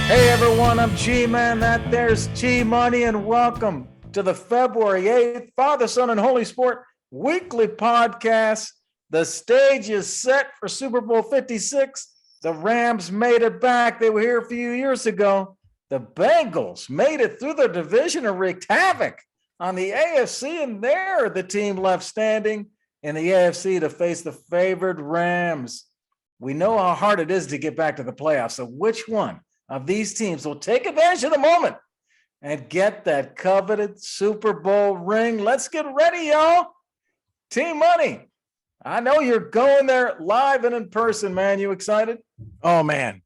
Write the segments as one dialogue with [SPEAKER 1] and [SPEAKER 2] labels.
[SPEAKER 1] Hey everyone, I'm G-Man, that there's G-Money, and welcome to the February 8th Father, Son, and Holy Sport weekly podcast. The stage is set for Super Bowl 56. The Rams made it back. They were here a few years ago. The Bengals made it through the division and wreaked havoc on the AFC, and they're the team left standing in the AFC to face the favored Rams. We know how hard it is to get back to the playoffs, so which one of these teams will take advantage of the moment and get that coveted Super Bowl ring? Let's get ready, y'all. Team Money, I know you're going there live and in person, man. You excited?
[SPEAKER 2] Oh, man.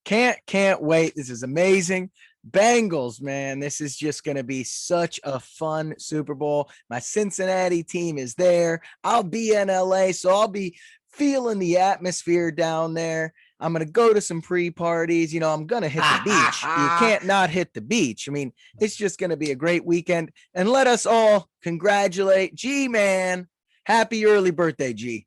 [SPEAKER 2] Can't wait. This is amazing. Bengals, man. This is just going to be such a fun Super Bowl. My Cincinnati team is there. I'll be in LA, so I'll be feeling the atmosphere down there. I'm going to go to some pre-parties. You know, I'm going to hit the beach. You can't not hit the beach. I mean, it's just going to be a great weekend. And let us all congratulate G-Man. Happy early birthday, G.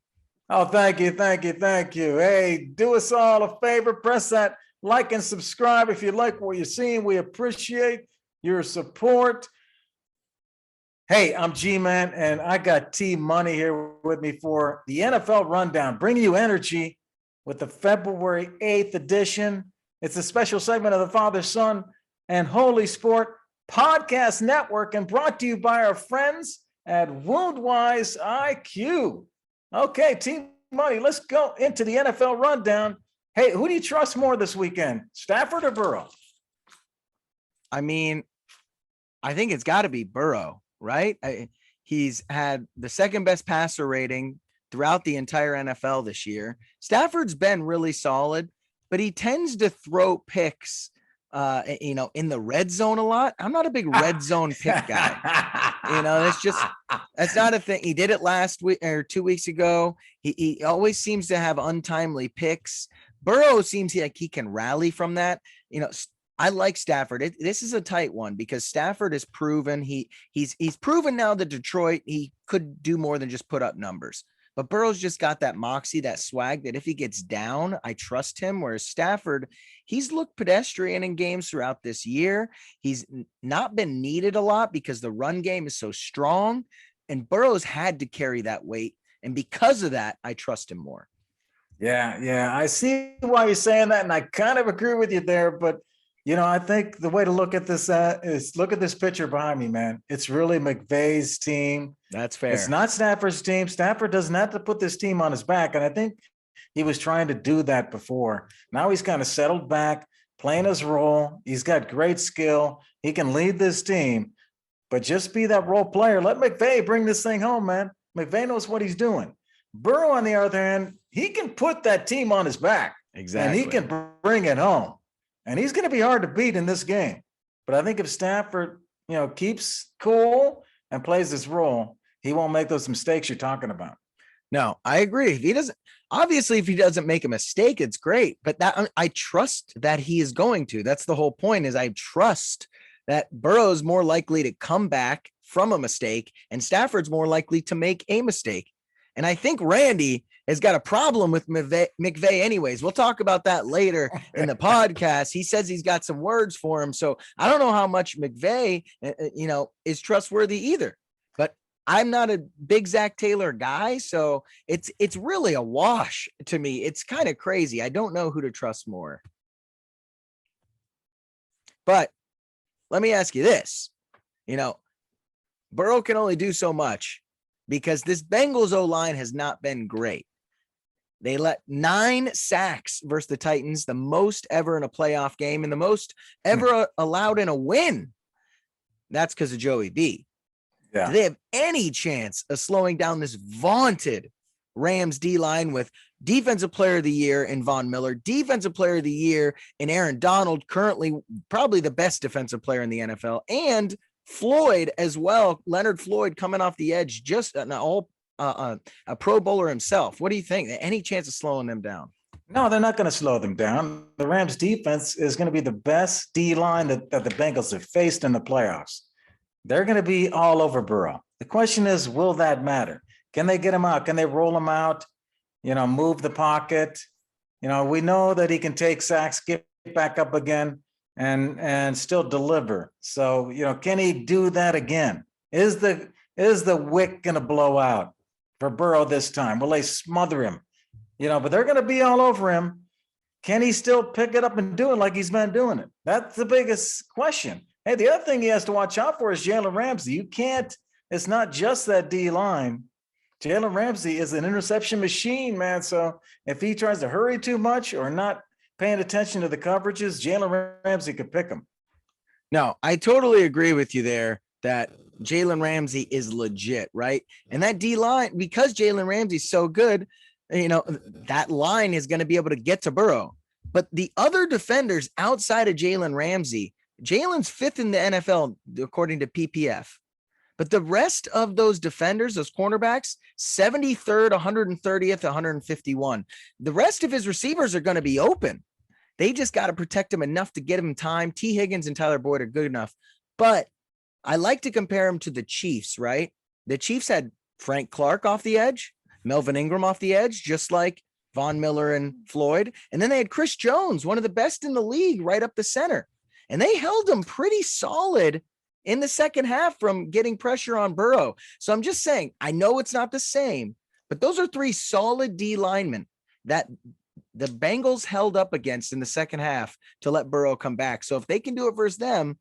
[SPEAKER 1] Oh, thank you. Hey, do us all a favor. Press that like and subscribe if you like what you're seeing. We appreciate your support. Hey, I'm G-Man, and I got Team Money here with me for the NFL Rundown, bringing you energy with the February 8th edition. It's a special segment of the Father, Son, and Holy Sport Podcast Network, and brought to you by our friends at Woundwise IQ. Okay, Team Money, let's go into the NFL Rundown. Hey, who do you trust more this weekend, Stafford or Burrow?
[SPEAKER 2] I mean, I think it's got to be Burrow, right? He's had the second best passer rating throughout the entire NFL this year. Stafford's been really solid, but he tends to throw picks, in the red zone a lot. I'm not a big red zone pick guy. That's not a thing. He did it last week or 2 weeks ago. He always seems to have untimely picks. Burrow seems like he can rally from that. I like Stafford. This is a tight one because Stafford has proven he's proven now that Detroit, he could do more than just put up numbers. But Burrow's just got that moxie, that swag that if he gets down, I trust him. Whereas Stafford, he's looked pedestrian in games throughout this year. He's not been needed a lot because the run game is so strong, and Burrow's had to carry that weight. And because of that, I trust him more.
[SPEAKER 1] Yeah. I see why you're saying that, and I kind of agree with you there. But, I think the way to look at this is look at this picture behind me, man. It's really McVay's team.
[SPEAKER 2] That's fair.
[SPEAKER 1] It's not Stafford's team. Stafford doesn't have to put this team on his back, and I think he was trying to do that before. Now he's kind of settled back, playing his role. He's got great skill. He can lead this team, but just be that role player. Let McVay bring this thing home, man. McVay knows what he's doing. Burrow, on the other hand, he can put that team on his back.
[SPEAKER 2] Exactly.
[SPEAKER 1] And he can bring it home. And he's going to be hard to beat in this game. But I think if Stafford, keeps cool and plays his role, he won't make those mistakes you're talking about.
[SPEAKER 2] No, I agree. If he doesn't make a mistake, it's great. But I trust that he is going to. That's the whole point, is I trust that Burrow's more likely to come back from a mistake and Stafford's more likely to make a mistake. And I think Randy has got a problem with McVay anyways. We'll talk about that later in the podcast. He says he's got some words for him. So I don't know how much McVay, is trustworthy either. But I'm not a big ZAC Taylor guy. So it's really a wash to me. It's kind of crazy. I don't know who to trust more. But let me ask you this. Burrow can only do so much, because this Bengals O-line has not been great. They let 9 sacks versus the Titans, the most ever in a playoff game and the most ever allowed in a win. That's because of Joey B. Yeah. Do they have any chance of slowing down this vaunted Rams D-line with Defensive Player of the Year in Von Miller, Defensive Player of the Year in Aaron Donald, currently probably the best defensive player in the NFL, and Floyd as well, Leonard Floyd coming off the edge, just a Pro Bowler himself. What do you think? Any chance of slowing them down?
[SPEAKER 1] No, they're not going to slow them down. The Rams defense is going to be the best D-line that the Bengals have faced in the playoffs. They're going to be all over Burrow. The question is, will that matter? Can they get him out? Can they roll him out? Move the pocket? We know that he can take sacks, get back up again. and still deliver. So, can he do that again? Is the wick going to blow out for Burrow this time? Will they smother him? But they're going to be all over him. Can he still pick it up and do it like he's been doing it? That's the biggest question. Hey, the other thing he has to watch out for is Jaylen Ramsey. It's not just that D line. Jaylen Ramsey is an interception machine, man. So if he tries to hurry too much or not paying attention to the coverages, Jaylen Ramsey could pick him.
[SPEAKER 2] No, I totally agree with you there that Jaylen Ramsey is legit, right? And that D line, because Jaylen Ramsey's so good, that line is going to be able to get to Burrow. But the other defenders outside of Jaylen Ramsey, Jalen's 5th in the NFL, according to PPF. But the rest of those defenders, those cornerbacks, 73rd, 130th, 151. The rest of his receivers are going to be open. They just got to protect him enough to get him time. T. Higgins and Tyler Boyd are good enough. But I like to compare him to the Chiefs, right? The Chiefs had Frank Clark off the edge, Melvin Ingram off the edge, just like Von Miller and Floyd. And then they had Chris Jones, one of the best in the league, right up the center. And they held him pretty solid in the second half from getting pressure on Burrow. So I'm just saying, I know it's not the same, but those are 3 solid D linemen that the Bengals held up against in the second half to let Burrow come back. So if they can do it versus them,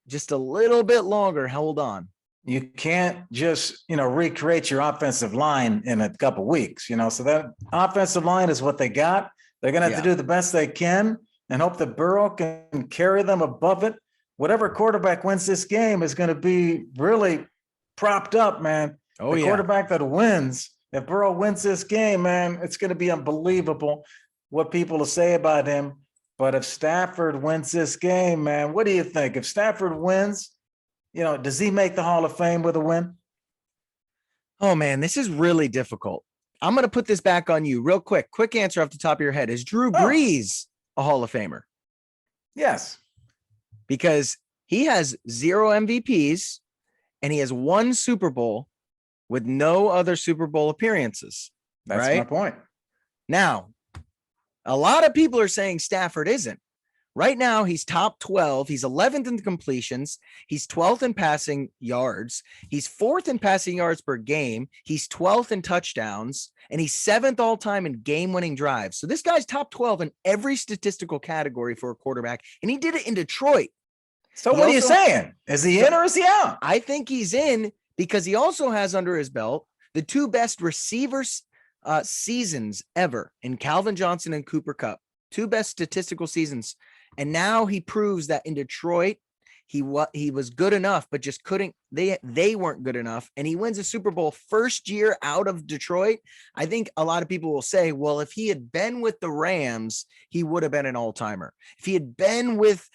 [SPEAKER 2] just a little bit longer, hold on.
[SPEAKER 1] You can't just, recreate your offensive line in a couple of weeks, so that offensive line is what they got. They're going to have to do the best they can and hope that Burrow can carry them above it. Whatever quarterback wins this game is going to be really propped up, man. The quarterback that wins, if Burrow wins this game, man, it's going to be unbelievable what people will say about him. But if Stafford wins this game, man, what do you think? If Stafford wins, does he make the Hall of Fame with a win?
[SPEAKER 2] Oh, man, this is really difficult. I'm going to put this back on you real quick. Quick answer off the top of your head. Is Drew Brees a Hall of Famer?
[SPEAKER 1] Yes.
[SPEAKER 2] Because he has 0 MVPs and he has 1 Super Bowl with no other Super Bowl appearances.
[SPEAKER 1] That's my point.
[SPEAKER 2] Now, a lot of people are saying Stafford isn't. Right now, he's top 12. He's 11th in the completions. He's 12th in passing yards. He's 4th in passing yards per game. He's 12th in touchdowns. And he's 7th all time in game-winning drives. So this guy's top 12 in every statistical category for a quarterback. And he did it in Detroit.
[SPEAKER 1] So what are you saying? Is he in or is he out?
[SPEAKER 2] I think he's in because he also has under his belt the 2 best receivers seasons ever in Calvin Johnson and Cooper Kupp. 2 best statistical seasons. And now he proves that in Detroit, he was good enough, but just couldn't. They weren't good enough. And he wins a Super Bowl first year out of Detroit. I think a lot of people will say, well, if he had been with the Rams, he would have been an all-timer. If he had been with,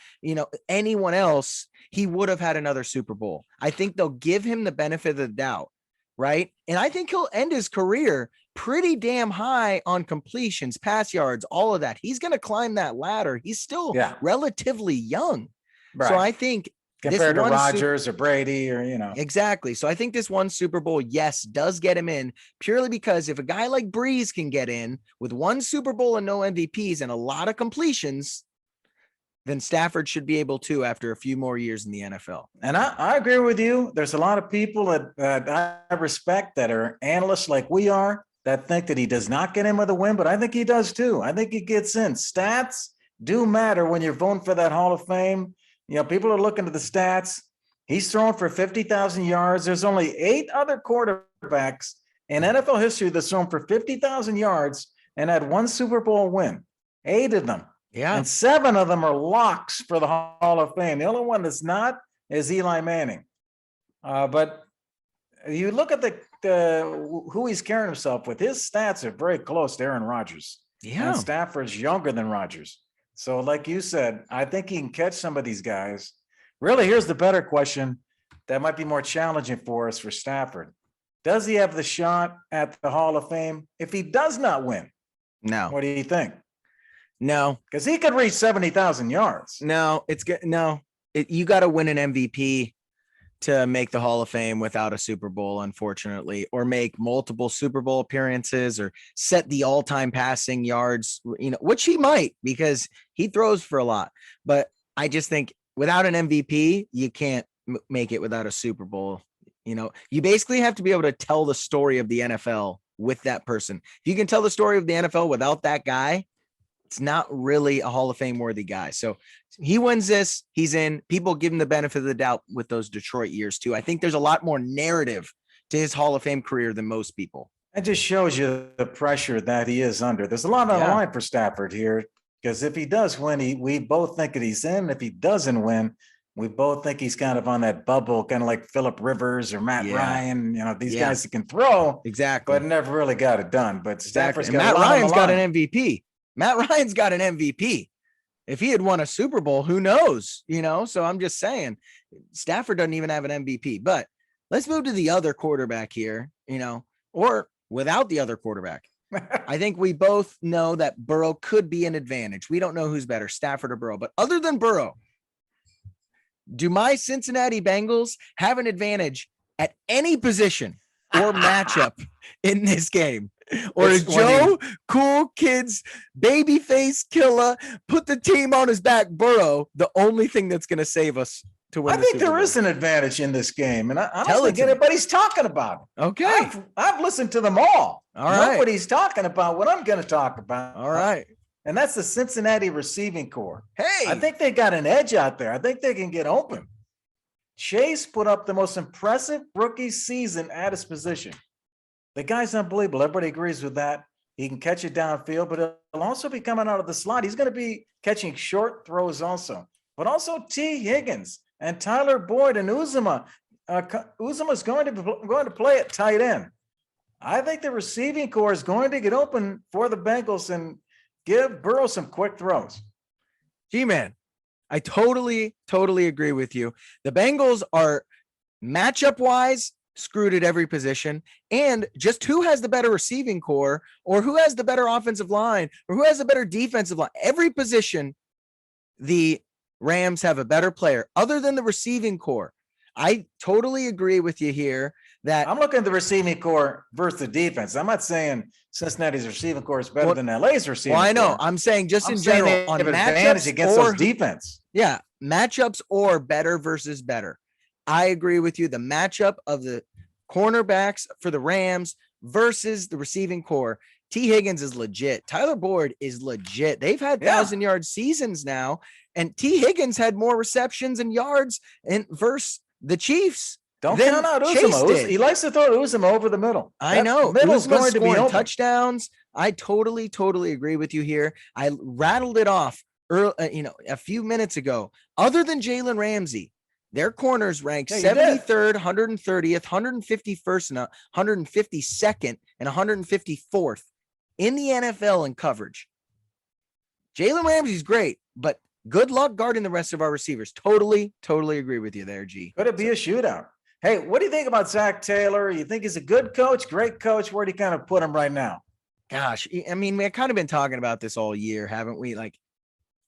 [SPEAKER 2] anyone else, he would have had another Super Bowl. I think they'll give him the benefit of the doubt, right? And I think he'll end his career pretty damn high on completions, pass yards, all of that. He's going to climb that ladder. He's still relatively young. Right. So I think
[SPEAKER 1] compared to Rodgers or Brady or,
[SPEAKER 2] Exactly. So I think this 1 Super Bowl, yes, does get him in purely because if a guy like Brees can get in with 1 Super Bowl and no MVPs and a lot of completions, then Stafford should be able to after a few more years in the NFL.
[SPEAKER 1] And I agree with you. There's a lot of people that I respect that are analysts like we are that think that he does not get in with a win, but I think he does too. I think he gets in. Stats do matter when you're voting for that Hall of Fame. People are looking at the stats. He's thrown for 50,000 yards. There's only 8 other quarterbacks in NFL history that's thrown for 50,000 yards and had 1 Super Bowl win. 8 of them.
[SPEAKER 2] Yeah.
[SPEAKER 1] And 7 of them are locks for the Hall of Fame. The only one that's not is Eli Manning. But you look at who he's carrying himself with. His stats are very close to Aaron Rodgers.
[SPEAKER 2] Yeah.
[SPEAKER 1] And Stafford's younger than Rodgers. So like you said, I think he can catch some of these guys. Really, here's the better question that might be more challenging for us for Stafford. Does he have the shot at the Hall of Fame if he does not win?
[SPEAKER 2] No.
[SPEAKER 1] What do you think?
[SPEAKER 2] No.
[SPEAKER 1] Because he could reach 70,000 yards.
[SPEAKER 2] No, it's good. No, you got to win an MVP to make the Hall of Fame without a Super Bowl, unfortunately, or make multiple Super Bowl appearances or set the all-time passing yards, which he might because he throws for a lot. But I just think without an MVP, you can't make it without a Super Bowl. You basically have to be able to tell the story of the NFL with that person. If you can tell the story of the NFL without that guy, it's not really a Hall of Fame worthy guy. So he wins this. He's in. People give him the benefit of the doubt with those Detroit years too. I think there's a lot more narrative to his Hall of Fame career than most people.
[SPEAKER 1] It just shows you the pressure that he is under. There's a lot on the line for Stafford here, because if he does win, we both think that he's in. If he doesn't win, we both think he's kind of on that bubble, kind of like Phillip Rivers or Matt Ryan, these guys that can throw.
[SPEAKER 2] Exactly.
[SPEAKER 1] But never really got it done. But Stafford's got
[SPEAKER 2] Matt Ryan's got an MVP. Matt Ryan's got an MVP. If he had won a Super Bowl, who knows? So I'm just saying Stafford doesn't even have an MVP. But let's move to the other quarterback here, or without the other quarterback. I think we both know that Burrow could be an advantage. We don't know who's better, Stafford or Burrow. But other than Burrow, do my Cincinnati Bengals have an advantage at any position or matchup in this game? Or is Joe Cool Kids babyface killer put the team on his back, Burrow, the only thing that's going to save us to win?
[SPEAKER 1] I think there is an advantage in this game, and I don't think anybody's talking about it.
[SPEAKER 2] Okay,
[SPEAKER 1] I've listened to them all.
[SPEAKER 2] All right,
[SPEAKER 1] nobody's talking about what I'm going to talk about.
[SPEAKER 2] All right,
[SPEAKER 1] and that's the Cincinnati receiving corps.
[SPEAKER 2] Hey,
[SPEAKER 1] I think they got an edge out there. I think they can get open. Chase put up the most impressive rookie season at his position. The guy's unbelievable. Everybody agrees with that. He can catch it downfield, but he'll also be coming out of the slot. He's going to be catching short throws also. But also T. Higgins and Tyler Boyd and Uzomah. Uzomah's going to play at tight end. I think the receiving corps is going to get open for the Bengals and give Burrow some quick throws.
[SPEAKER 2] G-Man, I totally agree with you. The Bengals are matchup-wise screwed at every position, and just who has the better receiving core, or who has the better offensive line, or who has a better defensive line. Every position, the Rams have a better player other than the receiving core. I totally agree with you here that
[SPEAKER 1] I'm looking at the receiving core versus the defense. I'm not saying Cincinnati's receiving core is better than LA's receiving core.
[SPEAKER 2] I know. I'm saying just in general on
[SPEAKER 1] matchups against those defense.
[SPEAKER 2] Yeah, matchups or better versus better. I agree with you. The matchup of the cornerbacks for the Rams versus the receiving core. T. Higgins is legit. Tyler Boyd is legit. They've had 1,000-yard seasons now, and T. Higgins had more receptions and yards versus the Chiefs.
[SPEAKER 1] Don't count out Uzomah. He likes to throw Uzomah over the middle.
[SPEAKER 2] I know. Middle's going to be touchdowns. I totally agree with you here. I rattled it off a few minutes ago. Other than Jaylen Ramsey, their corners ranked 73rd, 130th, 151st, and 152nd, and 154th in the NFL in coverage. Jaylen Ramsey's great, but good luck guarding the rest of our receivers. Totally agree with you there, G.
[SPEAKER 1] Could it be a shootout? Hey, what do you think about ZAC Taylor? You think he's a good coach, great coach? Where do you kind of put him right now?
[SPEAKER 2] Gosh, I mean, we've kind of been talking about this all year, haven't we? Like,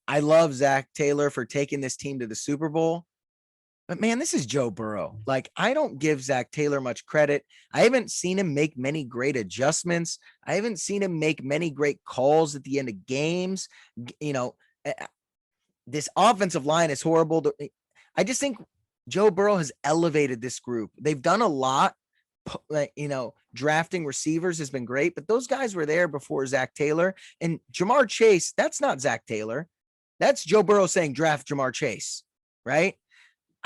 [SPEAKER 2] I love ZAC Taylor for taking this team to the Super Bowl. But man, this is Joe Burrow. Like, I don't give ZAC Taylor much credit. I haven't seen him make many great adjustments. I haven't seen him make many great calls at the end of games. This offensive line is horrible. I just think Joe Burrow has elevated this group. They've done a lot. Drafting receivers has been great, but those guys were there before ZAC Taylor. And Jamar Chase, that's not ZAC Taylor. That's Joe Burrow saying draft Jamar Chase, right?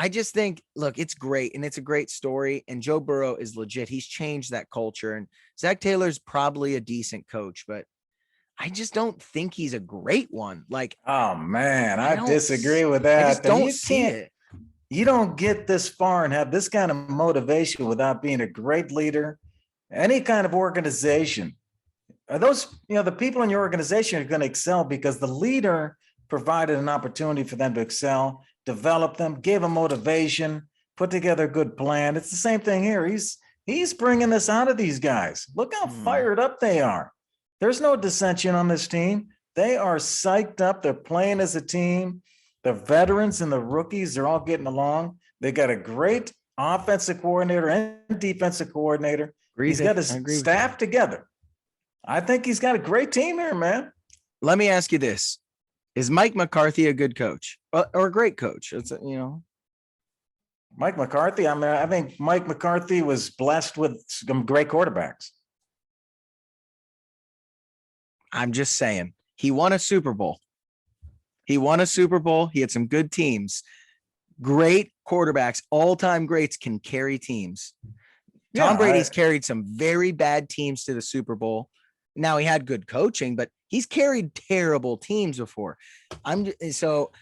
[SPEAKER 2] I just think, look, it's great, and it's a great story, and Joe Burrow is legit. He's changed that culture, and ZAC Taylor's probably a decent coach, but I just don't think he's a great one. Like,
[SPEAKER 1] oh, man, I disagree with that.
[SPEAKER 2] I just don't see it.
[SPEAKER 1] You don't get this far and have this kind of motivation without being a great leader, any kind of organization. Are those, the people in your organization are going to excel because the leader provided an opportunity for them to excel, develop them, gave them motivation, put together a good plan. It's the same thing here. He's bringing this out of these guys. Look how fired up they are. There's no dissension on this team. They are psyched up. They're playing as a team. The veterans and the rookies, they're all getting along. They got a great offensive coordinator and defensive coordinator. He's got his staff together. I think he's got a great team here, man.
[SPEAKER 2] Let me ask you this. Is Mike McCarthy a good coach or a great coach? It's
[SPEAKER 1] Mike McCarthy. I mean, I think Mike McCarthy was blessed with some great quarterbacks.
[SPEAKER 2] I'm just saying he won a Super Bowl. He had some good teams. Great quarterbacks, all-time greats can carry teams. Tom Brady's carried some very bad teams to the Super Bowl. Now he had good coaching, but he's carried terrible teams before. So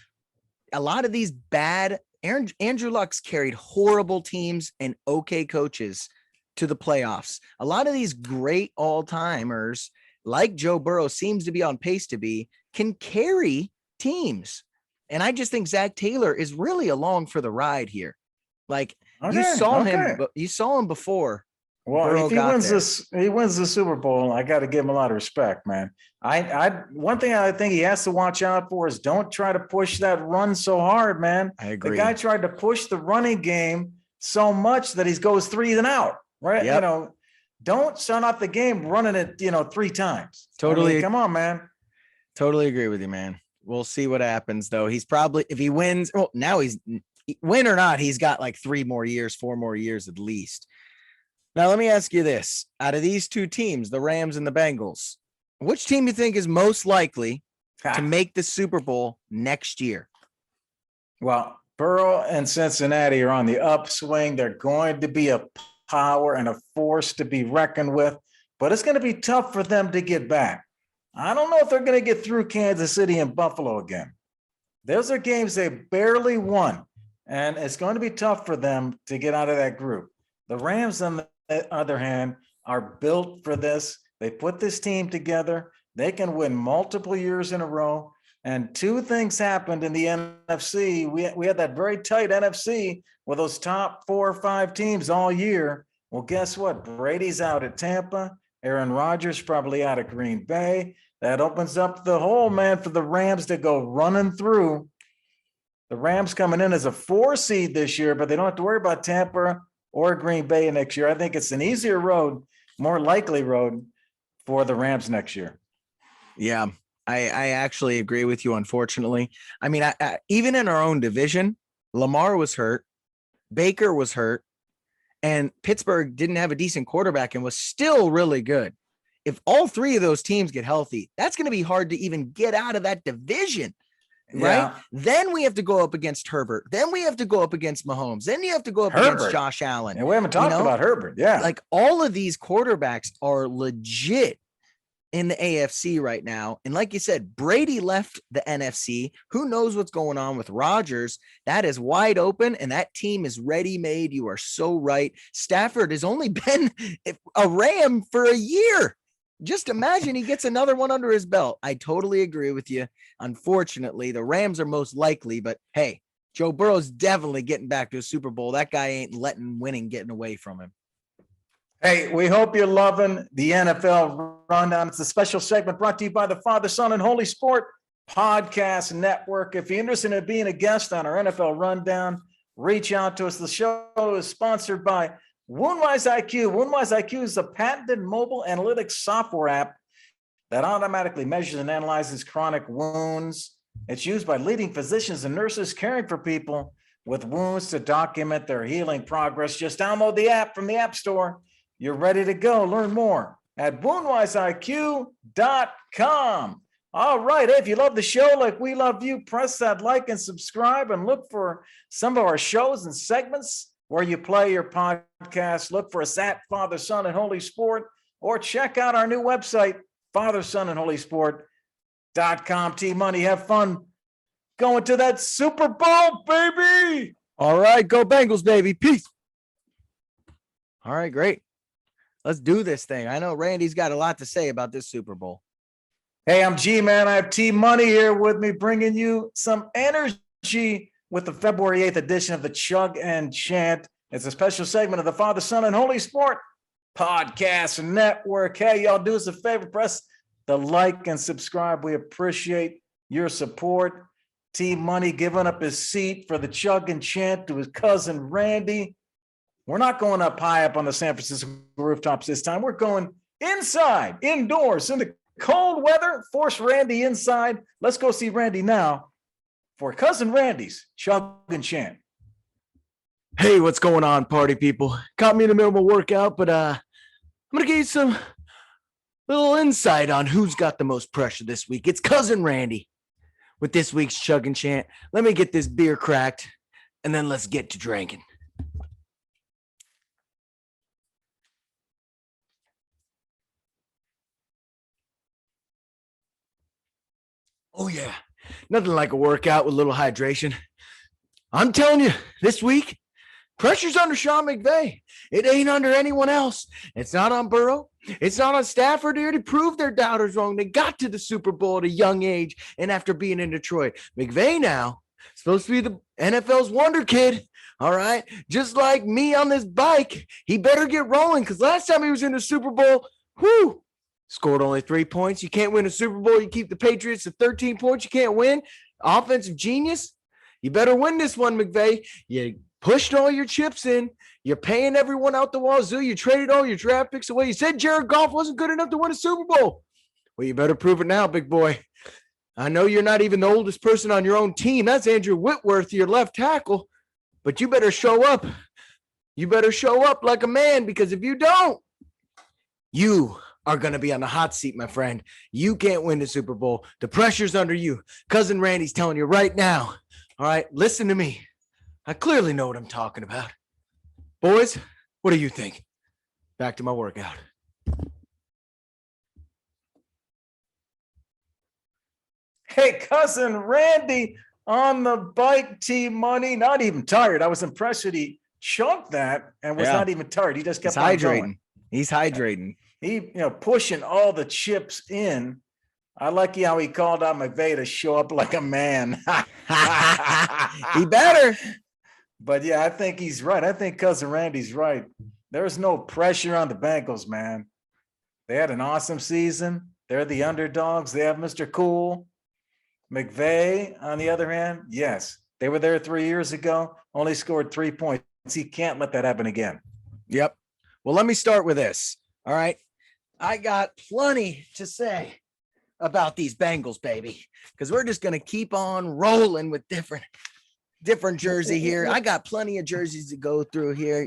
[SPEAKER 2] a lot of these bad Andrew Luck's carried horrible teams and okay coaches to the playoffs. A lot of these great all-timers, like Joe Burrow seems to be on pace to be, can carry teams. And I just think Zach Taylor is really along for the ride here. Like you saw him before.
[SPEAKER 1] Well,
[SPEAKER 2] Burrow
[SPEAKER 1] if he wins the Super Bowl, I got to give him a lot of respect, man. One thing I think he has to watch out for is don't try to push that run so hard, man.
[SPEAKER 2] I agree.
[SPEAKER 1] The guy tried to push the running game so much that he goes 3 and out, right?
[SPEAKER 2] Yep.
[SPEAKER 1] Don't start off the game running it, 3 times.
[SPEAKER 2] Totally.
[SPEAKER 1] I mean, come on, man.
[SPEAKER 2] Totally agree with you, man. We'll see what happens, though. He's probably, if he wins, well, now win or not, he's got like 4 more years at least. Now, let me ask you this. Out of these two teams, the Rams and the Bengals, which team you think is most likely to make the Super Bowl next year?
[SPEAKER 1] Well, Burrow and Cincinnati are on the upswing. They're going to be a power and a force to be reckoned with, but it's going to be tough for them to get back. I don't know if they're going to get through Kansas City and Buffalo again. Those are games they barely won, and it's going to be tough for them to get out of that group. The Rams, on the other hand, are built for this. They put this team together. They can win multiple years in a row. And 2 things happened in the NFC. We had that very tight NFC with those top 4 or 5 teams all year. Well, guess what? Brady's out at Tampa. Aaron Rodgers probably out of Green Bay. That opens up the hole, man, for the Rams to go running through. The Rams coming in as a 4 seed this year, but they don't have to worry about Tampa or Green Bay next year. I think it's an easier road, more likely road for the Rams next year.
[SPEAKER 2] Yeah, I actually agree with you, unfortunately. I mean, I even in our own division, Lamar was hurt, Baker was hurt, and Pittsburgh didn't have a decent quarterback and was still really good. If all 3 of those teams get healthy, that's going to be hard to even get out of that division, right?
[SPEAKER 1] Yeah.
[SPEAKER 2] Then we have to go up against Herbert. Then we have to go up against Mahomes. Then you have to go up against Josh Allen.
[SPEAKER 1] And we haven't talked about Herbert. Yeah.
[SPEAKER 2] Like all of these quarterbacks are legit in the AFC right now. And like you said, Brady left the NFC. Who knows what's going on with Rodgers? That is wide open, and that team is ready-made. You are so right. Stafford has only been a Ram for a year. Just imagine he gets another one under his belt. I totally agree with you. Unfortunately, the Rams are most likely, but hey, Joe Burrow's definitely getting back to a Super Bowl. That guy ain't letting winning getting away from him.
[SPEAKER 1] Hey, we hope you're loving the NFL Rundown. It's a special segment brought to you by the Father, Son, and Holy Sport Podcast Network. If you're interested in being a guest on our NFL Rundown, reach out to us. The show is sponsored by Woundwise IQ. Woundwise IQ is a patented mobile analytics software app that automatically measures and analyzes chronic wounds. It's used by leading physicians and nurses caring for people with wounds to document their healing progress. Just download the app from the App Store. You're ready to go. Learn more at woundwiseiq.com. All right. Hey, if you love the show like we love you, press that like and subscribe and look for some of our shows and segments where you play your podcast. Look for us at Father, Son, and Holy Sport, or check out our new website, Father, Son, and Holy Sport.com. T-Money, have fun going to that Super Bowl, baby.
[SPEAKER 2] All right. Go Bengals, baby. Peace. All right. Great. Let's do this thing. I know Randy's got a lot to say about this Super Bowl.
[SPEAKER 1] Hey, I'm G-Man. I have T-Money here with me, bringing you some energy with the February 8th edition of the Chug and Chant. It's a special segment of the Father, Son, and Holy Sport Podcast Network. Hey, y'all do us a favor, press the like and subscribe. We appreciate your support. T-Money giving up his seat for the Chug and Chant to his cousin Randy. We're not going up high up on the San Francisco rooftops this time. We're going inside, indoors, in the Cold weather forced Randy inside. Let's go see Randy now for Cousin Randy's Chug and Chant.
[SPEAKER 2] Hey, what's going on, party people? Caught me in the middle of a workout, but I'm gonna give you some little insight on who's got the most pressure this week. It's Cousin Randy with this week's Chug and Chant. Let me get this beer cracked, and then let's get to drinking. Oh yeah, nothing like a workout with a little hydration. I'm telling you, this week, pressure's under Sean McVay. It ain't under anyone else. It's not on Burrow. It's not on Stafford. They already proved their doubters wrong. They got to the Super Bowl at a young age, and after being in Detroit, McVay now supposed to be the NFL's wonder kid. All right, just like me on this bike, he better get rolling because last time he was in the Super Bowl, scored only 3 points. You can't win a Super Bowl. You keep the Patriots to 13 points. You can't win. Offensive genius. You better win this one, McVay. You pushed all your chips in. You're paying everyone out the wazoo. You traded all your draft picks away. You said Jared Goff wasn't good enough to win a Super Bowl. Well, you better prove it now, big boy. I know you're not even the oldest person on your own team. That's Andrew Whitworth, your left tackle. But you better show up. You better show up like a man, because if you don't, you are going to be on the hot seat, my friend. You can't win the Super Bowl. The pressure's under you. Cousin Randy's telling you right now. All right, listen to me. I clearly know what I'm talking about. Boys, what do you think? Back to my workout.
[SPEAKER 1] Hey, Cousin Randy on the bike, T-Money. Not even tired. I was impressed that he chunked that and was not even tired. He just kept on going.
[SPEAKER 2] He's hydrating.
[SPEAKER 1] He, pushing all the chips in. I like how he called out McVay to show up like a man.
[SPEAKER 2] He better.
[SPEAKER 1] But yeah, I think he's right. I think Cousin Randy's right. There's no pressure on the Bengals, man. They had an awesome season. They're the underdogs. They have Mr. Cool. McVay, on the other hand, yes, they were there 3 years ago, only scored 3 points. He can't let that happen again.
[SPEAKER 2] Yep. Well, let me start with this. All right. I got plenty to say about these Bengals, baby, because we're just going to keep on rolling with different jersey here. I got plenty of jerseys to go through here.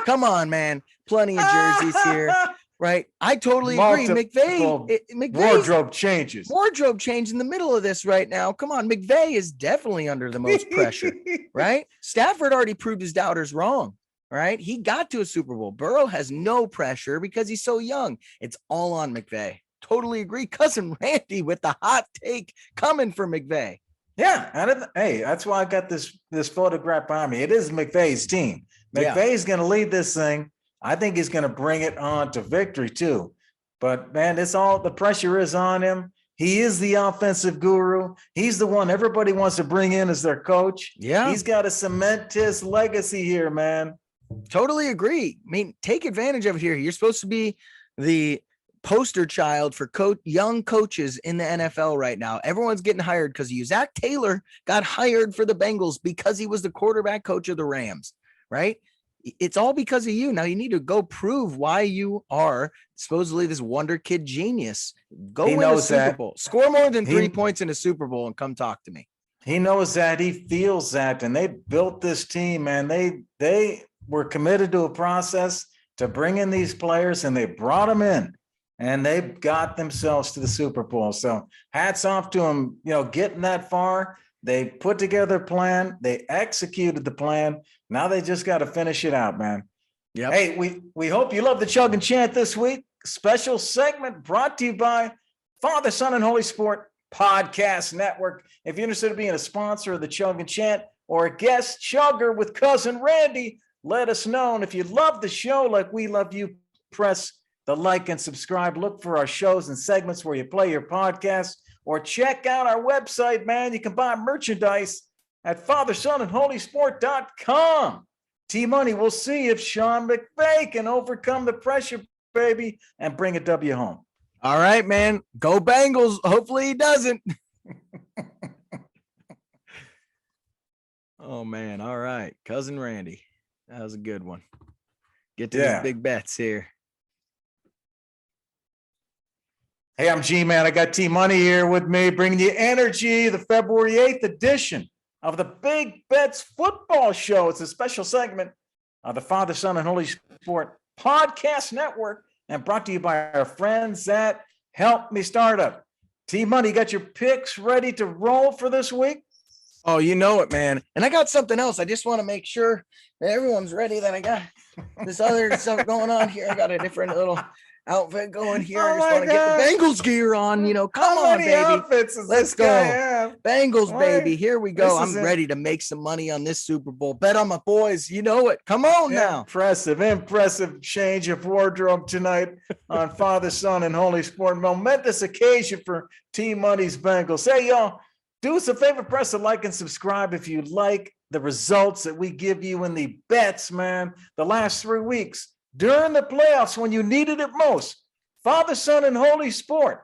[SPEAKER 2] Come on, man. Plenty of jerseys here. Right. I totally agree. McVay
[SPEAKER 1] wardrobe changes.
[SPEAKER 2] Wardrobe change in the middle of this right now. Come on. McVay is definitely under the most pressure. Right. Stafford already proved his doubters wrong. Right. He got to a Super Bowl. Burrow has no pressure because he's so young. It's all on McVay. Totally agree. Cousin Randy with the hot take coming for McVay.
[SPEAKER 1] Yeah. Hey, that's why I got this photograph behind me. It is McVay's team. McVay's going to lead this thing. I think he's going to bring it on to victory too. But man, it's all the pressure is on him. He is the offensive guru. He's the one everybody wants to bring in as their coach. Yeah. He's got to cement his legacy here, man.
[SPEAKER 2] Totally agree. I mean, take advantage of it here. You're supposed to be the poster child for young coaches in the NFL right now. Everyone's getting hired because of you. ZAC Taylor got hired for the Bengals because he was the quarterback coach of the Rams, right? It's all because of you. Now you need to go prove why you are supposedly this wonder kid genius. Go win a Super Bowl. Score more than 3 points in a Super Bowl and come talk to me.
[SPEAKER 1] He knows that. He feels that. And they built this team, man. They were committed to a process to bring in these players, and they brought them in, and they got themselves to the Super Bowl. So hats off to them, getting that far. They put together a plan. They executed the plan. Now they just got to finish it out, man. Yep. Hey, we hope you love the Chug and Chant this week. Special segment brought to you by Father, Son, and Holy Sport Podcast Network. If you're interested in being a sponsor of the Chug and Chant or a guest chugger with Cousin Randy, let us know. And if you love the show like we love you, press the like and subscribe. Look for our shows and segments where you play your podcast, or check out our website, man. You can buy merchandise at fathersonandholysport.com. T-Money, we'll see if Sean McVay can overcome the pressure, baby, and bring a W home.
[SPEAKER 2] All right, man. Go Bengals. Hopefully he doesn't. Oh, man. All right. Cousin Randy. That was a good one. Get to these big bets here.
[SPEAKER 1] Hey, I'm G-Man. I got T-Money here with me, bringing you energy, the February 8th edition of the Big Bets Football Show. It's a special segment of the Father, Son, and Holy Sport Podcast Network, and brought to you by our friends at Help Me Startup. T-Money, you got your picks ready to roll for this week?
[SPEAKER 2] Oh, you know it, man. And I got something else. I just want to make sure that everyone's ready, that I got this other stuff going on here. I got a different little outfit going here. I just want to get the Bengals gear on. Come on, baby.
[SPEAKER 1] Outfits does
[SPEAKER 2] Let's
[SPEAKER 1] this
[SPEAKER 2] go.
[SPEAKER 1] guy have?
[SPEAKER 2] Bengals,
[SPEAKER 1] Boy,
[SPEAKER 2] baby. Here we go.
[SPEAKER 1] this is
[SPEAKER 2] I'm ready to make some money on this Super Bowl. Bet on my boys. You know it. Come on now.
[SPEAKER 1] Impressive change of wardrobe tonight on Father, Son, and Holy Sport. Momentous occasion for T-Money's Bengals. Hey, y'all, do us a favor, press a like and subscribe if you like the results that we give you in the bets, man. The last 3 weeks during the playoffs when you needed it most. Father, Son, and Holy Sport.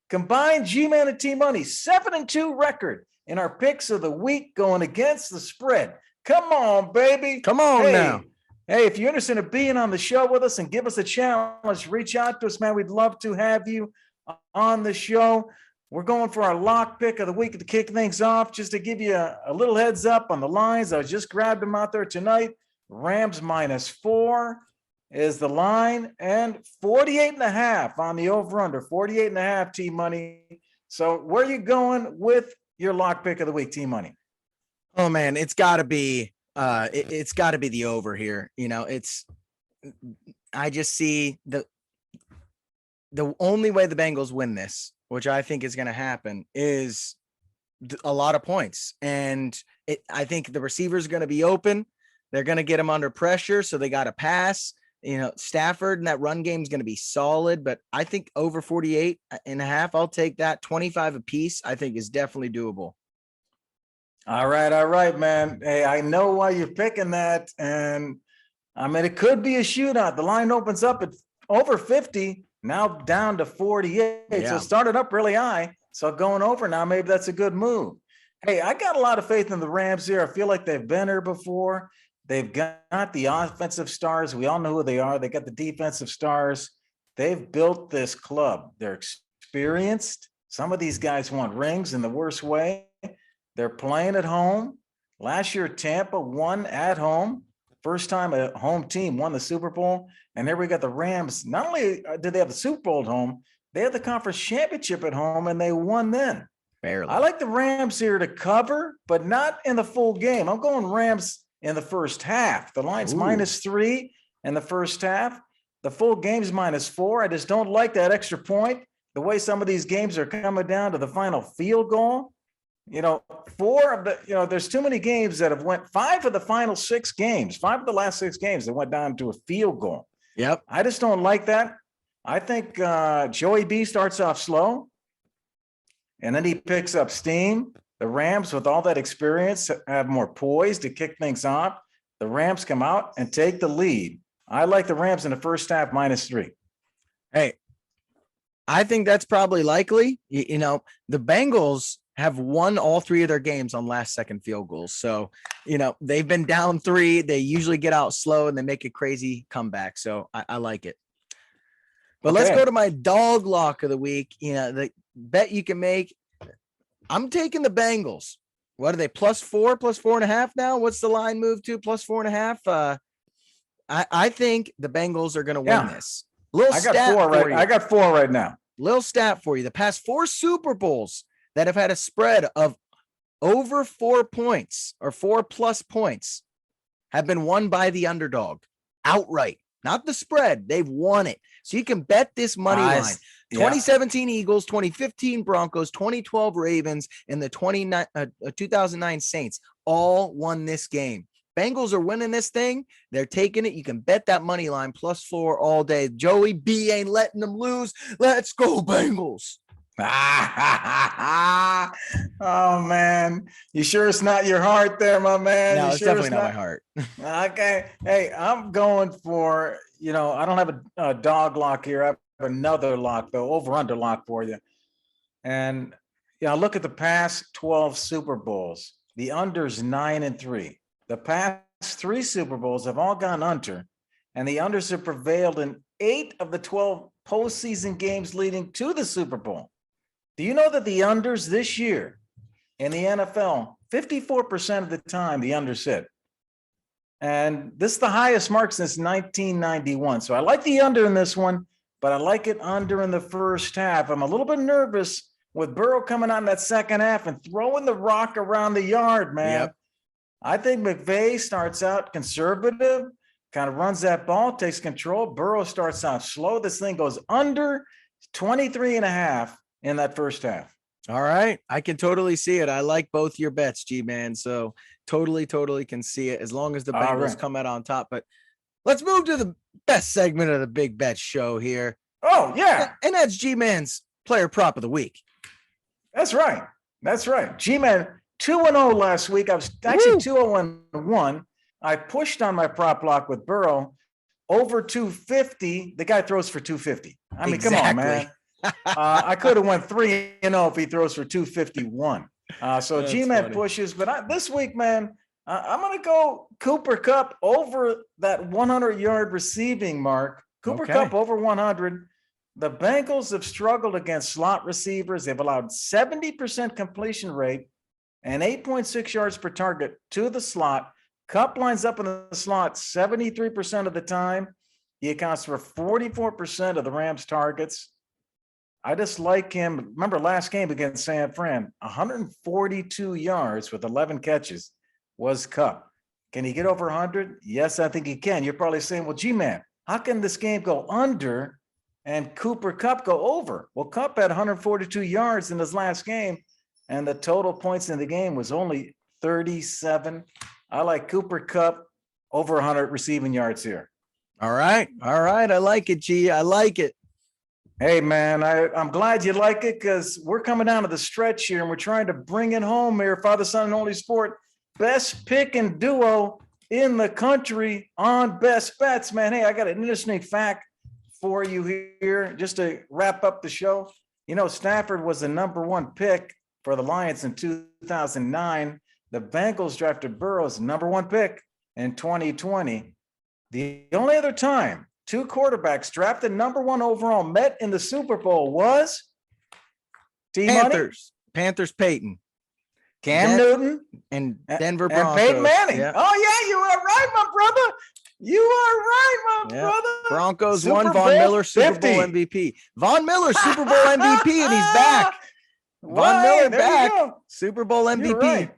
[SPEAKER 1] Combined G-Man and T-Money, 7-2 record in our picks of the week going against the spread. Come on, baby.
[SPEAKER 2] Come on now.
[SPEAKER 1] Hey, if you're interested in being on the show with us and give us a challenge, reach out to us, man. We'd love to have you on the show. We're going for our lock pick of the week to kick things off. Just to give you a little heads up on the lines, I just grabbed them out there tonight. Rams -4 is the line, and 48.5 on the over-under. 48.5, T-Money. So where are you going with your lock pick of the week, T-Money?
[SPEAKER 2] Oh man, it's got to be it's got to be the over here. I just see the only way the Bengals win this, which I think is going to happen, is a lot of points. And I think the receivers are going to be open. They're going to get them under pressure, so they got to pass. Stafford and that run game is going to be solid, but I think over 48.5, I'll take that. 25 apiece, I think, is definitely doable.
[SPEAKER 1] All right, man. Hey, I know why you're picking that. And I mean, it could be a shootout. The line opens up at over 50, now down to 48.
[SPEAKER 2] Yeah.
[SPEAKER 1] So it started up really high. So going over now, maybe that's a good move. Hey, I got a lot of faith in the Rams here. I feel like they've been here before. They've got the offensive stars. We all know who they are. They got the defensive stars. They've built this club. They're experienced. Some of these guys want rings in the worst way. They're playing at home. Last year, Tampa won at home. First time a home team won the Super Bowl. And here we got the Rams. Not only did they have the Super Bowl at home, they had the conference championship at home, and they won then.
[SPEAKER 2] Barely.
[SPEAKER 1] I like the Rams here to cover, but not in the full game. I'm going Rams in the first half. The line's -3 in the first half. The full game's -4. I just don't like that extra point. The way some of these games are coming down to the final field goal. There's too many games that have went 5 of the final 6 games, 5 of the last 6 games that went down to a field goal.
[SPEAKER 2] Yep.
[SPEAKER 1] I just don't like that. I think Joey B starts off slow, and then he picks up steam. The Rams, with all that experience, have more poise to kick things off. The Rams come out and take the lead. I like the Rams in the first half -3.
[SPEAKER 2] Hey, I think that's probably likely. The Bengals have won all 3 of their games on last-second field goals. So, they've been down 3. They usually get out slow, and they make a crazy comeback. So I like it. But Let's go to my dog lock of the week. The bet you can make. I'm taking the Bengals. What are they? +4, +4.5 now? What's the line move to? +4.5. I think the Bengals are going to win this.
[SPEAKER 1] I got 4 right now.
[SPEAKER 2] Little stat for you. The past 4 Super Bowls that have had a spread of over 4 points or 4+ points have been won by the underdog outright. Not the spread. They've won it. So you can bet this money line. 2017 Eagles, 2015 Broncos, 2012 Ravens, and the 2009 Saints all won this game. Bengals are winning this thing. They're taking it. You can bet that money line +4 all day. Joey B ain't letting them lose. Let's go, Bengals.
[SPEAKER 1] Oh, man. You sure it's not your heart there, my man?
[SPEAKER 2] No, it's definitely not my heart.
[SPEAKER 1] Okay. Hey, I'm going for, I don't have a dog lock here. I have another lock, though, over-under lock for you. And, look at the past 12 Super Bowls. The under's 9-3. The past 3 Super Bowls have all gone under, and the unders have prevailed in 8 of the 12 postseason games leading to the Super Bowl. Do you know that the unders this year in the NFL, 54% of the time, the unders hit? And this is the highest mark since 1991. So I like the under in this one, but I like it under in the first half. I'm a little bit nervous with Burrow coming out in that second half and throwing the rock around the yard, man.
[SPEAKER 2] Yep.
[SPEAKER 1] I think McVay starts out conservative, kind of runs that ball, takes control. Burrow starts out slow. This thing goes under 23.5 in that first half.
[SPEAKER 2] All right. I can totally see it. I like both your bets, G-Man. So totally can see it as long as the Bengals come out on top. But let's move to the best segment of the Big Bet show here.
[SPEAKER 1] Oh, yeah.
[SPEAKER 2] And that's G-Man's player prop of the week.
[SPEAKER 1] That's right. G-Man 2-0 last week. I was actually 2-0-1. I pushed on my prop lock with Burrow over 250. The guy throws for 250. I mean, Come on, man. I could have went 3-0 if he throws for 251. So G-Man pushes, but this week, man, I'm going to go Cooper Kupp over that 100-yard receiving mark. Cooper Kupp over 100. The Bengals have struggled against slot receivers. They've allowed 70% completion rate and 8.6 yards per target to the slot. Kupp lines up in the slot 73% of the time. He accounts for 44% of the Rams' targets. I just like him. Remember last game against San Fran, 142 yards with 11 catches was Kupp. Can he get over 100? Yes, I think he can. You're probably saying, well, G-Man, how can this game go under and Cooper Kupp go over? Well, Kupp had 142 yards in his last game, and the total points in the game was only 37. I like Cooper Kupp over 100 receiving yards here.
[SPEAKER 2] All right. I like it, G. I like it.
[SPEAKER 1] Hey, man, I'm glad you like it because we're coming down to the stretch here and we're trying to bring it home here. Father, Son, and Holy Sport, best pick and duo in the country on Best Bets, man. Hey, I got an interesting fact for you here just to wrap up the show. You know, Stafford was the number one pick for the Lions in 2009. The Bengals drafted Burrow as number one pick in 2020. The only other time two quarterbacks drafted number one overall met in the Super Bowl was
[SPEAKER 2] Panthers Peyton.
[SPEAKER 1] Cam Newton
[SPEAKER 2] and Denver Broncos.
[SPEAKER 1] And Peyton Manning.
[SPEAKER 2] Yep.
[SPEAKER 1] Oh, yeah, you are right, my brother. You are right, my brother.
[SPEAKER 2] Broncos won. Von Miller, Super Bowl MVP. Von Miller, Super Bowl MVP, and he's back. Von Miller back. Super Bowl MVP.
[SPEAKER 1] Right.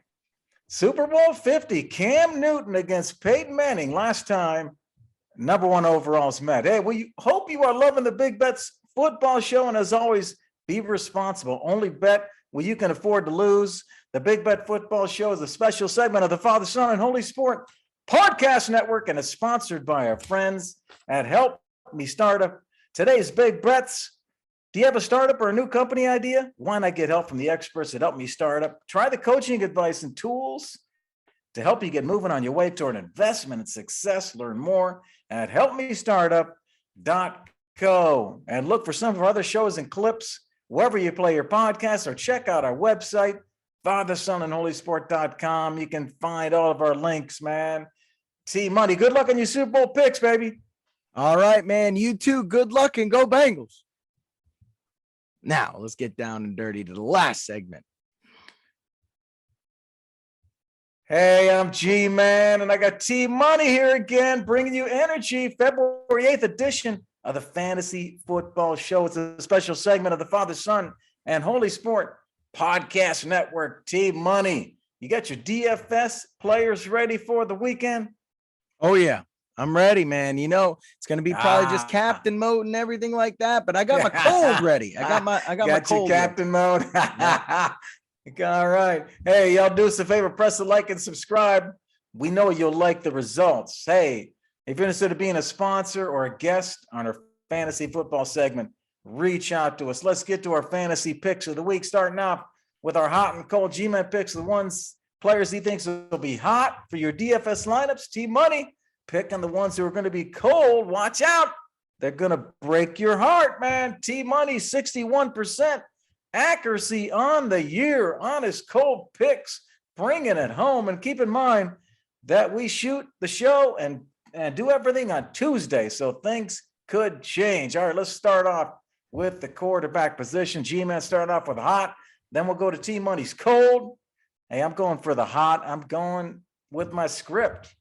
[SPEAKER 1] Super Bowl 50. Cam Newton against Peyton Manning last time. Number one overalls met. Hey, we hope you are loving the Big Bets football show. And as always, be responsible. Only bet when you can afford to lose. The Big Bet football show is a special segment of the Father, Son, and Holy Sport Podcast Network and is sponsored by our friends at Help Me Startup. Today's Big Bets. Do you have a startup or a new company idea? Why not get help from the experts at Help Me Startup? Try the coaching advice and tools to help you get moving on your way toward investment and success. Learn more at helpmestartup.co and look for some of our other shows and clips wherever you play your podcasts, or check out our website, fathersonandholysport.com. You can find all of our links, man. T-Money, good luck on your Super Bowl picks, baby.
[SPEAKER 2] All right, man. You too. Good luck and go Bengals. Now, let's get down and dirty to the last segment.
[SPEAKER 1] Hey, I'm G-Man, and I got T-Money here again, bringing you energy. February 8th edition of the Fantasy Football Show. It's a special segment of the Father, Son, and Holy Sport Podcast Network. T-Money, you got your DFS players ready for the weekend?
[SPEAKER 2] Oh, yeah. I'm ready, man. You know, it's going to be probably just captain mode and everything like that, but I got my cold ready. I got my cold
[SPEAKER 1] captain mode. All right. Hey, y'all do us a favor, press the like and subscribe. We know you'll like the results. Hey, if you're interested in being a sponsor or a guest on our fantasy football segment, reach out to us. Let's get to our fantasy picks of the week, starting off with our hot and cold G-Man picks, the ones players he thinks will be hot for your DFS lineups. T-Money picking the ones who are going to be cold. Watch out. They're going to break your heart, man. T-Money, 61%. Accuracy on the year on his cold picks, bringing it home. And keep in mind that we shoot the show and do everything on Tuesday. So things could change. All right, let's start off with the quarterback position. G-Man started off with hot. Then we'll go to T-Money's cold. Hey, I'm going for the hot. I'm going with my script.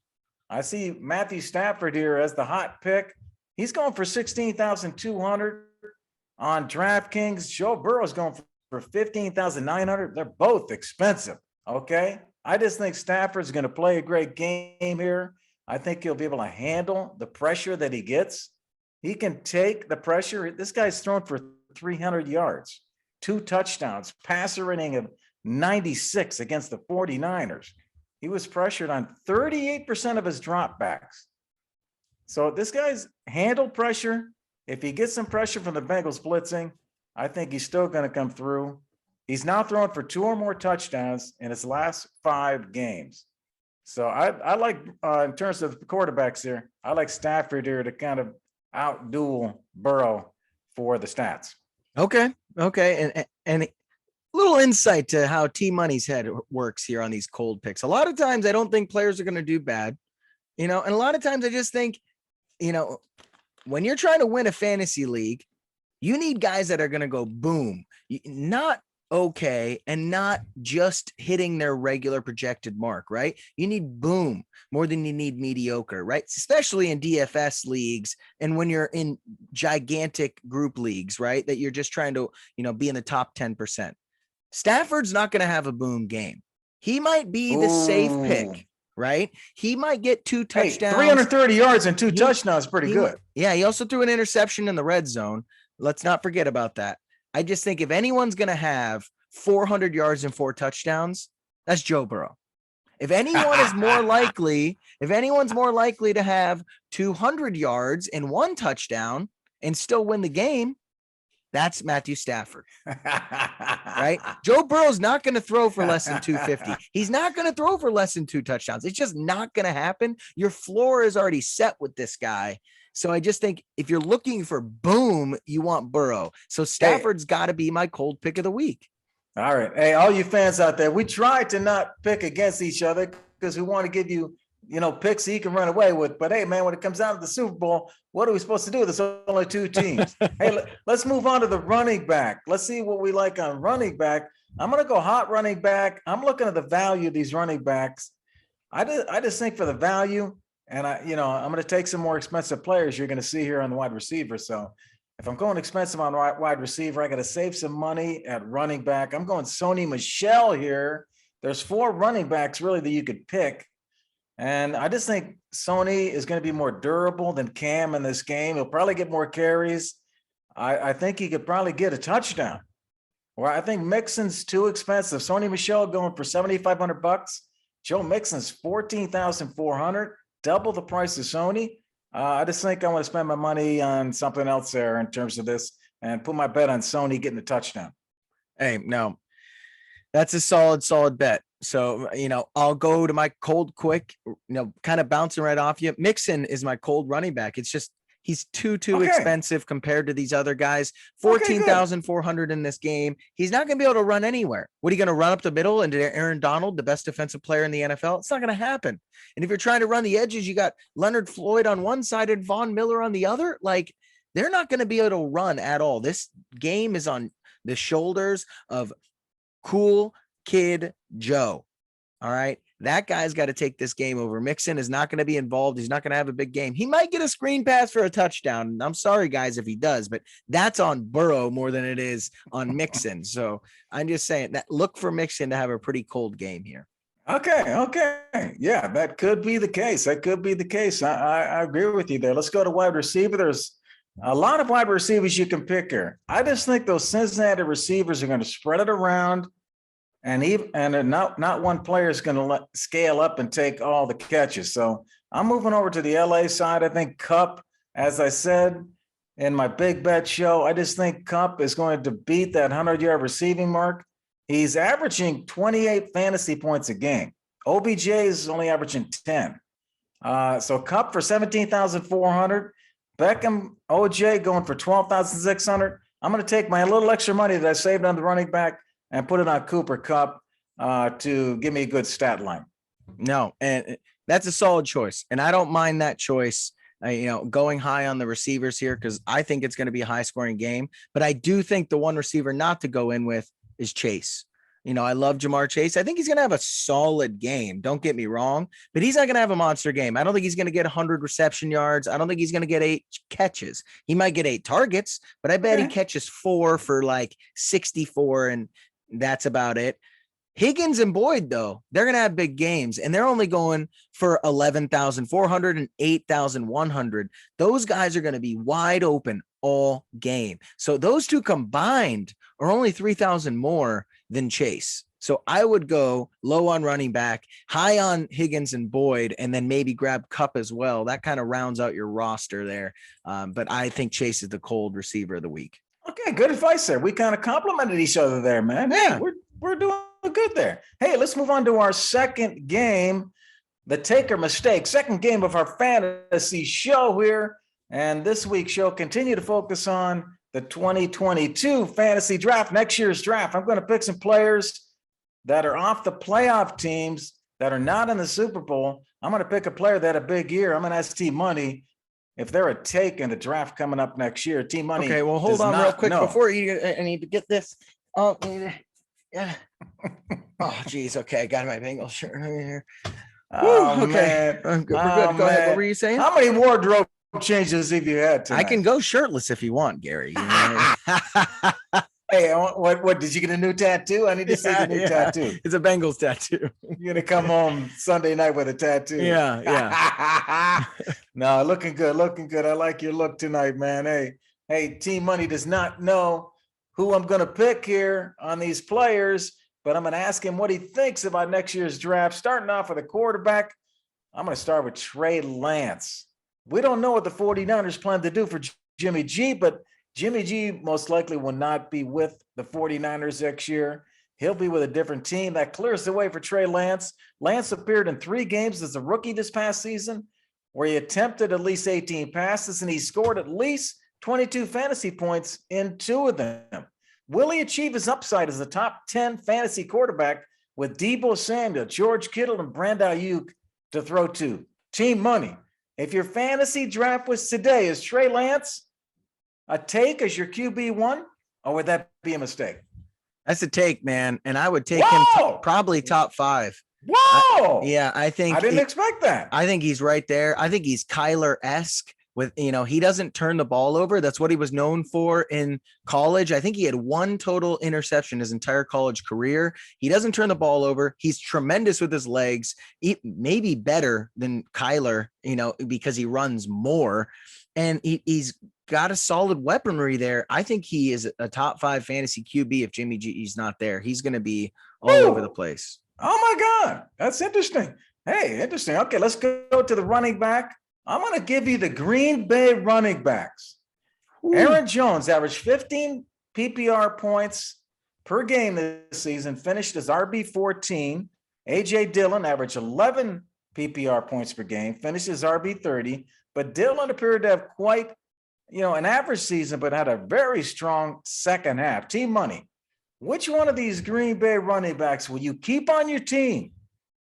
[SPEAKER 1] I see Matthew Stafford here as the hot pick. He's going for 16,200 on DraftKings. Joe Burrow's going for 15,900. They're both expensive. Okay. I just think Stafford's going to play a great game here. I think he'll be able to handle the pressure that he gets. He can take the pressure. This guy's thrown for 300 yards, 2 touchdowns, passer rating of 96 against the 49ers. He was pressured on 38% of his dropbacks. So this guy's handled pressure. If he gets some pressure from the Bengals blitzing, I think he's still going to come through. He's now thrown for 2 or more touchdowns in his last 5 games. So I like, in terms of the quarterbacks here, I like Stafford here to kind of outduel Burrow for the stats.
[SPEAKER 2] Okay. And a little insight to how T-Money's head works here on these cold picks. A lot of times I don't think players are going to do bad, and a lot of times I just think, when you're trying to win a fantasy league, you need guys that are going to go boom, not okay, and not just hitting their regular projected mark, right? You need boom more than you need mediocre, right? Especially in DFS leagues and when you're in gigantic group leagues, right? That you're just trying to, be in the top 10%. Stafford's not going to have a boom game. He might be the safe pick, right? He might get 2 touchdowns.
[SPEAKER 1] Hey, 330 yards and 2 touchdowns, pretty good.
[SPEAKER 2] Yeah, he also threw an interception in the red zone. Let's not forget about that. I just think if anyone's going to have 400 yards and 4 touchdowns, that's Joe Burrow. If anyone is more likely, to have 200 yards and 1 touchdown and still win the game, that's Matthew Stafford, right? Joe Burrow's not going to throw for less than 250. He's not going to throw for less than 2 touchdowns. It's just not going to happen. Your floor is already set with this guy. So I just think if you're looking for boom, you want Burrow. So Stafford's got to be my cold pick of the week.
[SPEAKER 1] All right. Hey, all you fans out there, we try to not pick against each other because we want to give you, picks that you can run away with. But hey, man, when it comes down to the Super Bowl, what are we supposed to do? There's only 2 teams. Hey, let's move on to the running back. Let's see what we like on running back. I'm going to go hot running back. I'm looking at the value of these running backs. I just think for the value, and I'm going to take some more expensive players you're going to see here on the wide receiver. So if I'm going expensive on wide receiver, I got to save some money at running back. I'm going Sony Michel here. There's 4 running backs really that you could pick. And I just think Sony is going to be more durable than Cam in this game. He'll probably get more carries. I think he could probably get a touchdown. Or I think Mixon's too expensive. Sony Michel going for $7,500. Joe Mixon's $14,400. Double the price of Sony. I just think I want to spend my money on something else there in terms of this and put my bet on Sony getting a touchdown.
[SPEAKER 2] Hey, no, that's a solid bet. So, I'll go to my cold quick, kind of bouncing right off you. Mixon is my cold running back. It's just, he's too expensive compared to these other guys. 14,400 in this game. He's not going to be able to run anywhere. What are you going to run up the middle into Aaron Donald, the best defensive player in the NFL? It's not going to happen. And if you're trying to run the edges, you got Leonard Floyd on one side and Von Miller on the other. Like, they're not going to be able to run at all. This game is on the shoulders of cool kid Joe. All right. That guy's got to take this game over. Mixon is not going to be involved. He's not going to have a big game. He might get a screen pass for a touchdown. I'm sorry, guys, if he does, but that's on Burrow more than it is on Mixon. So I'm just saying that look for Mixon to have a pretty cold game here.
[SPEAKER 1] Okay. Yeah, that could be the case. I agree with you there. Let's go to wide receiver. There's a lot of wide receivers you can pick here. I just think those Cincinnati receivers are going to spread it around. And not one player is going to scale up and take all the catches. So I'm moving over to the LA side. I think Kupp, as I said in my big bet show, I just think Kupp is going to beat that 100-yard receiving mark. He's averaging 28 fantasy points a game. OBJ is only averaging 10. So Kupp for 17,400. Beckham, OJ going for 12,600. I'm going to take my little extra money that I saved on the running back and put it on Cooper Kupp to give me a good stat line.
[SPEAKER 2] No, and that's a solid choice. And I don't mind that choice. going high on the receivers here because I think it's going to be a high scoring game. But I do think the one receiver not to go in with is Chase. I love Jamar Chase. I think he's going to have a solid game. Don't get me wrong, but he's not going to have a monster game. I don't think he's going to get 100 reception yards. I don't think he's going to get 8 catches. He might get 8 targets, but I bet he catches 4 for like 64, and that's about it. Higgins and Boyd, though, they're going to have big games, and they're only going for 11,400 and 8,100. Those guys are going to be wide open all game. So those two combined are only 3,000 more than Chase. So I would go low on running back, high on Higgins and Boyd, and then maybe grab Kupp as well. That kind of rounds out your roster there. But I think Chase is the cold receiver of the week.
[SPEAKER 1] Okay, good advice there. We kind of complimented each other there, man.
[SPEAKER 2] Yeah.
[SPEAKER 1] Hey, we're doing good there. Hey, let's move on to our second game, the take or mistake. Second game of our fantasy show here. And this week's show continue to focus on the 2022 fantasy draft, next year's draft. I'm going to pick some players that are off the playoff teams that are not in the Super Bowl. I'm going to pick a player that had a big year. I'm going to ask T Money if they're a take in the draft coming up next year. T Money.
[SPEAKER 2] Okay, well, hold on real quick before you. I need to get this. Oh, yeah. Oh, geez. Okay, I got my Bengals shirt over here.
[SPEAKER 1] Oh,
[SPEAKER 2] okay, we're good. Go ahead. What were you saying?
[SPEAKER 1] How many wardrobe changes have you had tonight?
[SPEAKER 2] I can go shirtless if you want, Gary.
[SPEAKER 1] Hey, what did you get a new tattoo? I need to see the new tattoo.
[SPEAKER 2] It's a Bengals tattoo.
[SPEAKER 1] You're gonna come home Sunday night with a tattoo.
[SPEAKER 2] Yeah.
[SPEAKER 1] No, looking good. I like your look tonight, man. Hey, Team Money does not know who I'm gonna pick here on these players, but I'm gonna ask him what he thinks about next year's draft. Starting off with a quarterback, I'm gonna start with Trey Lance. We don't know what the 49ers plan to do for Jimmy G, but Jimmy G most likely will not be with the 49ers next year. He'll be with a different team. That clears the way for Trey Lance. Lance appeared in 3 games as a rookie this past season, where he attempted at least 18 passes, and he scored at least 22 fantasy points in 2 of them. Will he achieve his upside as a top 10 fantasy quarterback with Deebo Samuel, George Kittle, and Brandon Ayuk to throw to? Team Money, if your fantasy draft was today, is Trey Lance a take as your QB1, or would that be a mistake?
[SPEAKER 2] That's a take, man. And I would take him probably top 5.
[SPEAKER 1] Whoa!
[SPEAKER 2] I think
[SPEAKER 1] I didn't expect that.
[SPEAKER 2] I think he's right there. I think he's Kyler-esque with, he doesn't turn the ball over. That's what he was known for in college. I think he had 1 total interception his entire college career. He doesn't turn the ball over. He's tremendous with his legs, maybe better than Kyler, because he runs more, and he's got a solid weaponry there. I think he is a top 5 fantasy QB. If Jimmy G's not there, he's going to be all over the place.
[SPEAKER 1] Oh my God. That's interesting. Hey, interesting. Okay, let's go to the running back. I'm going to give you the Green Bay running backs. Ooh. Aaron Jones averaged 15 PPR points per game this season, finished as RB14. AJ Dillon averaged 11 PPR points per game, finished as RB30. But Dillon appeared to have quite an average season, but had a very strong second half. Team Money, which one of these Green Bay running backs will you keep on your team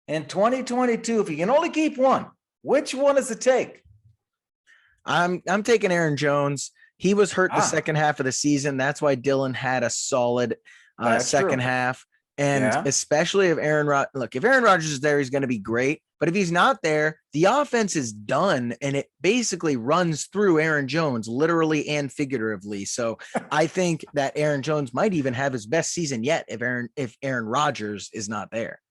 [SPEAKER 1] in 2022? If you can only keep one, which one is the take?
[SPEAKER 2] I'm taking Aaron Jones. He was hurt the second half of the season. That's why Dillon had a solid second half. And especially if Aaron Rodgers is there, he's going to be great. But if he's not there, the offense is done, and it basically runs through Aaron Jones, literally and figuratively. So I think that Aaron Jones might even have his best season yet if Aaron Rodgers is not there.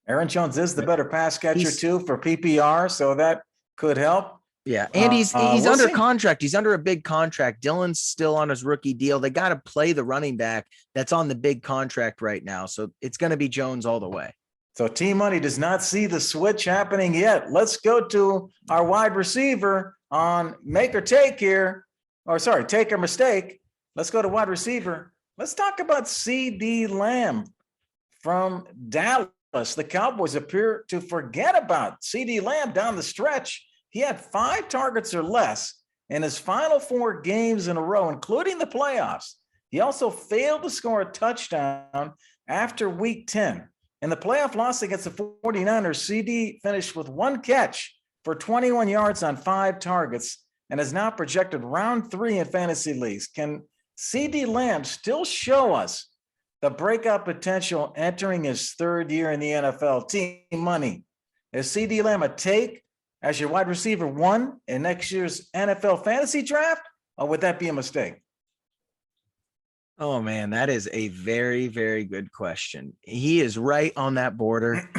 [SPEAKER 1] Aaron Jones is the better pass catcher too for PPR, so that could help.
[SPEAKER 2] Yeah, and he's under contract. He's under a big contract. Dillon's still on his rookie deal. They got to play the running back that's on the big contract right now. So it's going to be Jones all the way.
[SPEAKER 1] So Team Money does not see the switch happening yet. Let's go to our wide receiver on make or take here. Or sorry, take or mistake. Let's go to wide receiver. Let's talk about CD Lamb from Dallas. The Cowboys appear to forget about CD Lamb down the stretch. He had 5 targets or less in his final 4 games in a row, including the playoffs. He also failed to score a touchdown after week 10. In the playoff loss against the 49ers, CD finished with 1 catch for 21 yards on 5 targets and is now projected round 3 in fantasy leagues. Can CD Lamb still show us the breakout potential entering his 3rd year in the NFL? Team Money, is CD Lamb a take as your wide receiver 1 in next year's NFL fantasy draft, or would that be a mistake?
[SPEAKER 2] Oh man, that is a very, very good question. He is right on that border.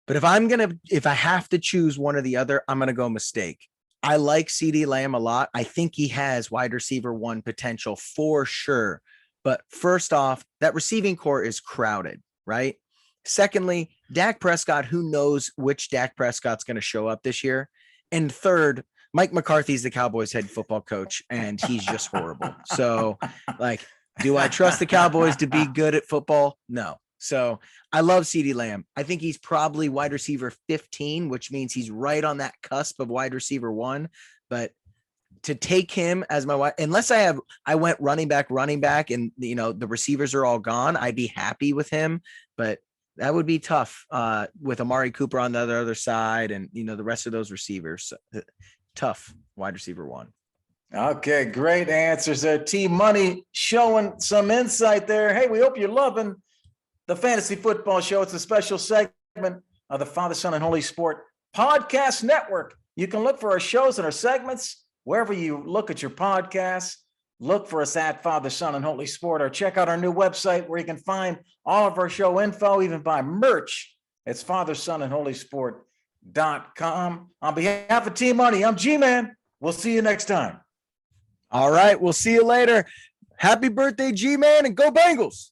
[SPEAKER 2] But if I have to choose one or the other, I'm going to go mistake. I like CD Lamb a lot. I think he has wide receiver 1 potential for sure. But first off, that receiving core is crowded, right? Secondly, Dak Prescott, who knows which Dak Prescott's going to show up this year? And third, Mike McCarthy's the Cowboys head football coach, and he's just horrible. So, do I trust the Cowboys to be good at football? No. So I love CD Lamb. I think he's probably wide receiver 15, which means he's right on that cusp of wide receiver 1. But to take him as my wide, unless I went running back, and the receivers are all gone, I'd be happy with him. But that would be tough with Amari Cooper on the other side, and the rest of those receivers. Tough wide receiver 1.
[SPEAKER 1] Okay, great answers there. Team Money showing some insight there. Hey, we hope you're loving the Fantasy Football Show. It's a special segment of the Father, Son, and Holy Sport Podcast Network. You can look for our shows and our segments wherever you look at your podcasts. Look for us at Father, Son, and Holy Sport, or check out our new website where you can find all of our show info, even buy merch. It's FatherSonAndHolySport.com. On behalf of Team Money, I'm G-Man. We'll see you next time.
[SPEAKER 2] All right, we'll see you later. Happy birthday, G-Man, and go Bengals.